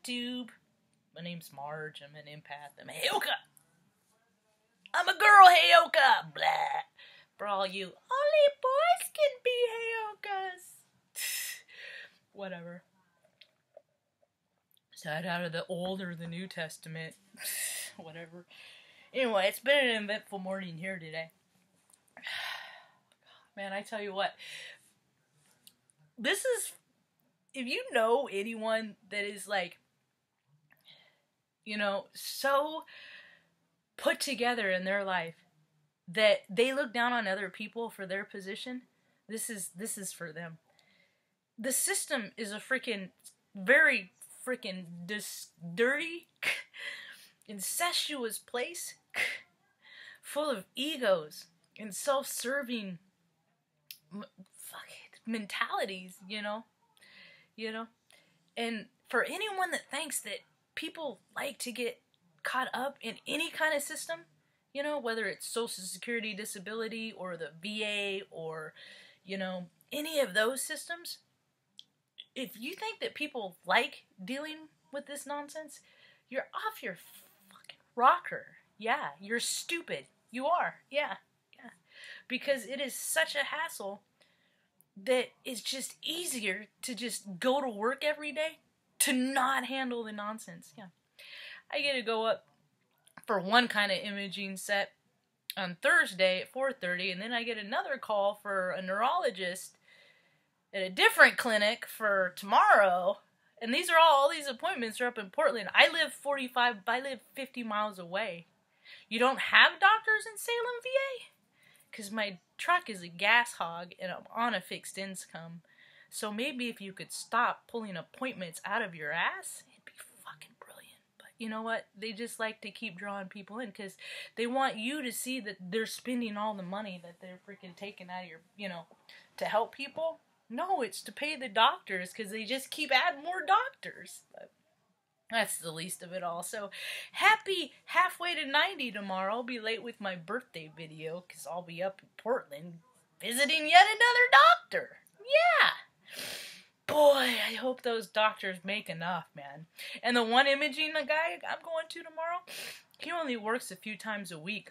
YouTube. My name's Marge. I'm an empath. I'm a Heyoka. I'm a girl Heyoka. Blah. For all you, only boys can be Heyokas. Whatever. Is that out of the Old or the New Testament? Whatever. Anyway, it's been an eventful morning here today. Man, I tell you what. This is, if you know anyone that is like, you know, so put together in their life that they look down on other people for their position, this is for them. The system is a freaking, very freaking dirty, incestuous place full of egos and self-serving mentalities, you know, and for anyone that thinks that people like to get caught up in any kind of system, you know, whether it's Social Security, disability, or the VA, or, you know, any of those systems, if you think that people like dealing with this nonsense, you're off your fucking rocker. Yeah, you're stupid. You are. Yeah. Because it is such a hassle that it's just easier to just go to work every day to not handle the nonsense. Yeah. I get to go up for one kind of imaging set on Thursday at 4:30, and then I get another call for a neurologist at a different clinic for tomorrow. And these are all these appointments are up in Portland. I live 50 miles away. You don't have doctors in Salem, VA? Because my truck is a gas hog and I'm on a fixed income. So maybe if you could stop pulling appointments out of your ass, it'd be fucking brilliant. But you know what? They just like to keep drawing people in because they want you to see that they're spending all the money that they're freaking taking out of your, you know, to help people. No, it's to pay the doctors because they just keep adding more doctors. But that's the least of it all. So, happy halfway to 90 tomorrow. I'll be late with my birthday video because I'll be up in Portland visiting yet another doctor. Yeah. Boy, I hope those doctors make enough, man. And the one imaging guy I'm going to tomorrow, he only works a few times a week.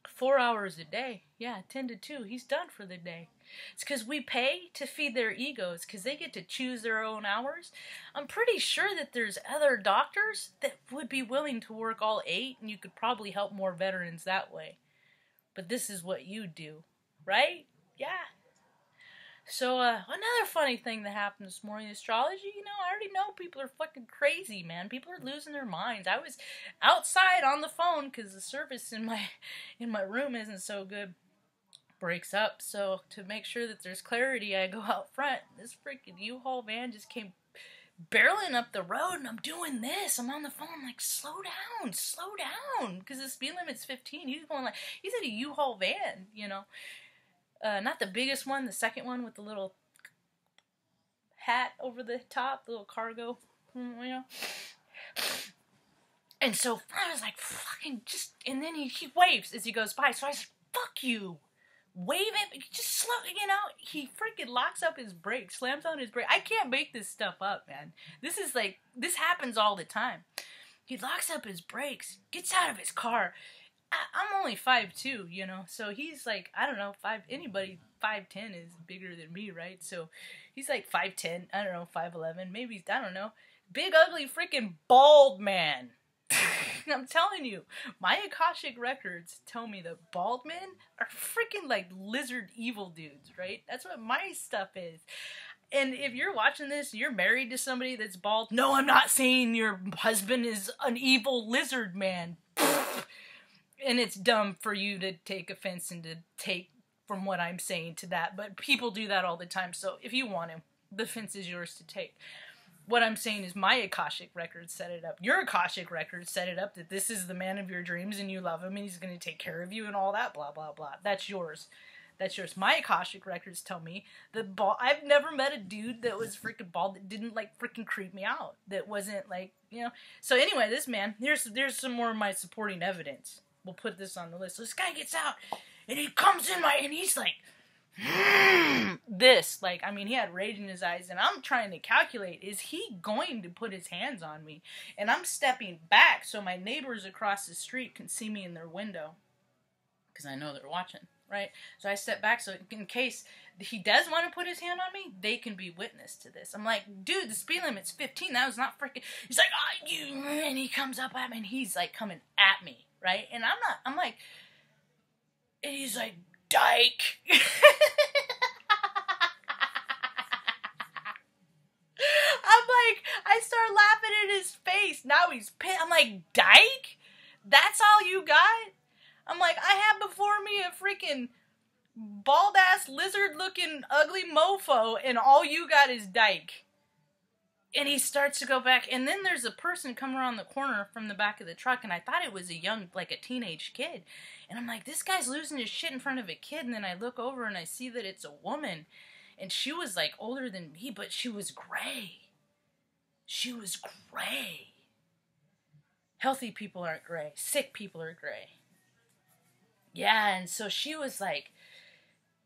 4 hours a day. Yeah, 10 to 2. He's done for the day. It's because we pay to feed their egos because they get to choose their own hours. I'm pretty sure that there's other doctors that would be willing to work all 8 and you could probably help more veterans that way. But this is what you do, right? Yeah. So, another funny thing that happened this morning in astrology, you know, I already know people are fucking crazy, man. People are losing their minds. I was outside on the phone because the service in my room isn't so good. Breaks up, so to make sure that there's clarity, I go out front. This freaking U-Haul van just came barreling up the road, and I'm doing this. I'm on the phone, I'm like, slow down, because the speed limit's 15. He's going like, he's in a U-Haul van, you know. Not the biggest one, the second one with the little hat over the top, the little cargo, you know. And so I was like, fucking just, and then he waves as he goes by, so I said, fuck you. Wave it, just slow, you know, he freaking locks up his brakes, slams on his brake. I can't make this stuff up, man. This happens all the time. He locks up his brakes, gets out of his car. I'm only 5'2", you know, so he's like, I don't know, anybody 5'10" is bigger than me, right? So he's like 5'10", I don't know, 5'11", maybe, I don't know. Big, ugly, freaking bald man. I'm telling you, my Akashic records tell me that bald men are freaking like lizard evil dudes, right? That's what my stuff is. And if you're watching this, you're married to somebody that's bald. No, I'm not saying your husband is an evil lizard man. And it's dumb for you to take offense and to take from what I'm saying to that. But people do that all the time. So if you want to, the offense is yours to take. What I'm saying is my Akashic records set it up. Your Akashic records set it up that this is the man of your dreams and you love him and he's going to take care of you and all that, blah, blah, blah. That's yours. That's yours. My Akashic records tell me that I've never met a dude that was freaking bald that didn't, like, freaking creep me out. That wasn't, like, you know. So anyway, this man, there's some more of my supporting evidence. We'll put this on the list. So this guy gets out and he comes in and he's like this, like, I mean, he had rage in his eyes, and I'm trying to calculate, is he going to put his hands on me? And I'm stepping back so my neighbors across the street can see me in their window, because I know they're watching, right? So I step back so in case he does want to put his hand on me, they can be witness to this. I'm like, dude, the speed limit's 15. That was not freaking. He's like, oh, you, and he comes up at me, and he's like coming at me, right? And I'm like, and he's like, dyke. I'm like, I start laughing in his face. Now he's pissed. I'm like, dyke? That's all you got? I'm like, I have before me a freaking bald-ass, lizard-looking, ugly mofo, and all you got is dyke. And he starts to go back, and then there's a person coming around the corner from the back of the truck, and I thought it was a young, like a teenage kid. And I'm like, this guy's losing his shit in front of a kid, and then I look over and I see that it's a woman. And she was like older than me, but she was gray. She was gray. Healthy people aren't gray. Sick people are gray. Yeah, and so she was like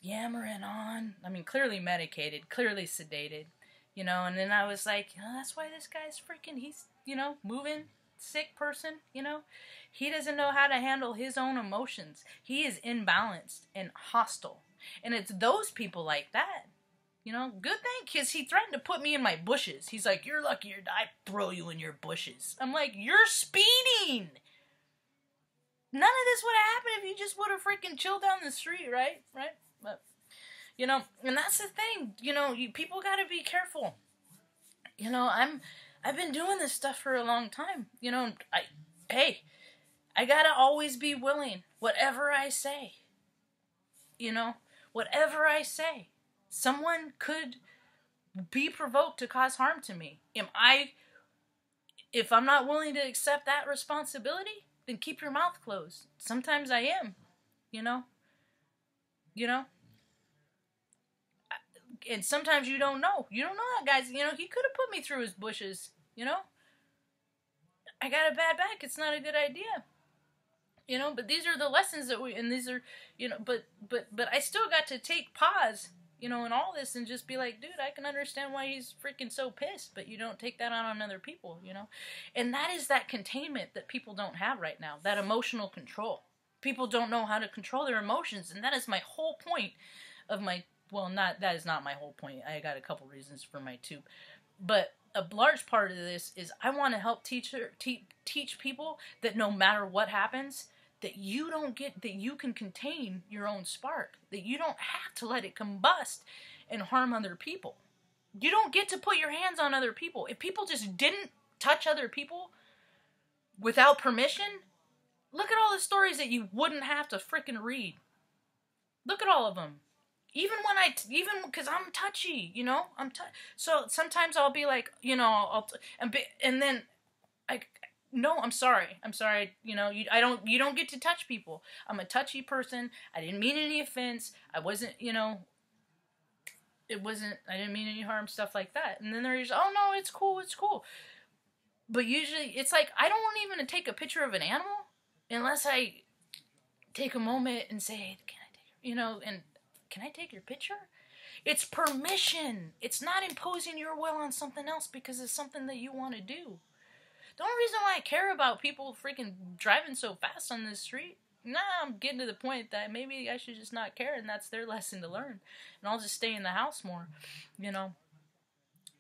yammering on. I mean, clearly medicated, clearly sedated, you know. And then I was like, you know, that's why this guy's freaking, he's, you know, moving, sick person, you know. He doesn't know how to handle his own emotions. He is imbalanced and hostile. And it's those people like that. You know, good thing, because he threatened to put me in my bushes. He's like, you're lucky I throw you in your bushes. I'm like, you're speeding. None of this would have happened if you just would have freaking chilled down the street, right? Right? But, you know, and that's the thing. You know, people got to be careful. You know, I've been doing this stuff for a long time. You know, I got to always be willing. Whatever I say. You know, whatever I say. Someone could be provoked to cause harm to me. If I'm not willing to accept that responsibility, then keep your mouth closed. Sometimes I am, you know? You know? And sometimes you don't know. You don't know that guy's, you know, he could have put me through his bushes, you know? I got a bad back. It's not a good idea. You know, but these are the lessons that and these are, you know, but I still got to take pause, you know, in all this and just be like, dude, I can understand why he's freaking so pissed, but you don't take that on other people, you know? And that is that containment that people don't have right now, that emotional control. People don't know how to control their emotions, and that is my whole point of my, well, that is not my whole point. I got a couple reasons for my tube. But a large part of this is I want to help teach people that no matter what happens, that you can contain your own spark, that you don't have to let it combust and harm other people. You don't get to put your hands on other people. If people just didn't touch other people without permission, look at all the stories that you wouldn't have to freaking read. Look at all of them. Even because I'm touchy, you know, so sometimes I'll be like, you know, and then no, I'm sorry, you know, you don't get to touch people. I'm a touchy person. I didn't mean any offense. I wasn't, you know, I didn't mean any harm, stuff like that. And then there's, oh no, it's cool. But usually it's like, I don't want even to take a picture of an animal unless I take a moment and say, hey, can I take, you know, and can I take your picture? It's permission. It's not imposing your will on something else because it's something that you want to do. The only reason why I care about people freaking driving so fast on this street, I'm getting to the point that maybe I should just not care, and that's their lesson to learn. And I'll just stay in the house more, you know.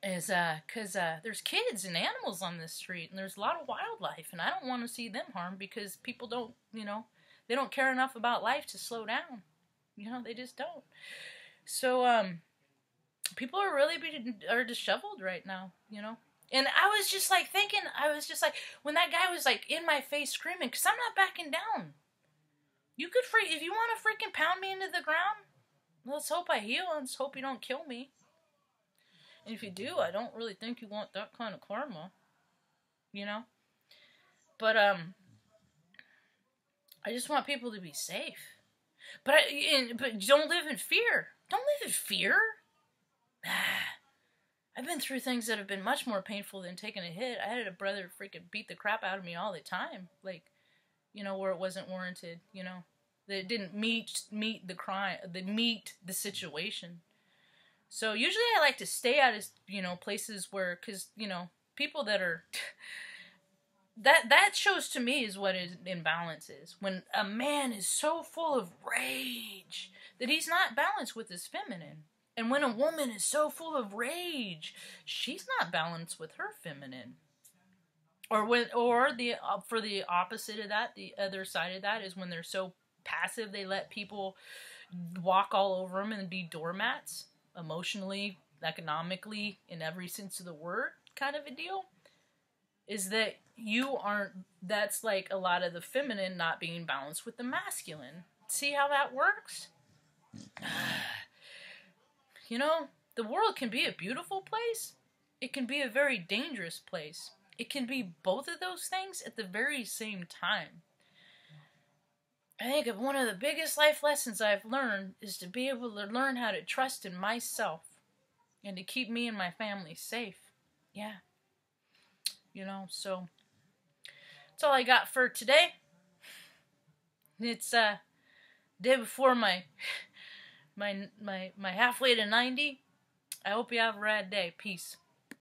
Because there's kids and animals on this street, and there's a lot of wildlife, and I don't want to see them harmed because people don't, you know, they don't care enough about life to slow down. You know, they just don't. So, people are really disheveled right now, you know. And I was just like thinking, when that guy was like in my face screaming, because I'm not backing down. You could if you want to freaking pound me into the ground, let's hope I heal and let's hope you don't kill me. And if you do, I don't really think you want that kind of karma, you know. But I just want people to be safe. But don't live in fear. Don't live in fear. I've been through things that have been much more painful than taking a hit. I had a brother freaking beat the crap out of me all the time. Like, you know, where it wasn't warranted, you know. that it didn't meet the situation. So usually I like to stay out of, places where, because, people that are, that shows to me is what is imbalance is. When a man is so full of rage that he's not balanced with his feminine. And when a woman is so full of rage, she's not balanced with her feminine. For the opposite of that, the other side of that is when they're so passive, they let people walk all over them and be doormats, emotionally, economically, in every sense of the word, kind of a deal. Is that that's like a lot of the feminine not being balanced with the masculine. See how that works? The world can be a beautiful place. It can be a very dangerous place. It can be both of those things at the very same time. I think one of the biggest life lessons I've learned is to be able to learn how to trust in myself and to keep me and my family safe. Yeah. So that's all I got for today. It's day before my halfway to 90. I hope you have a rad day. Peace.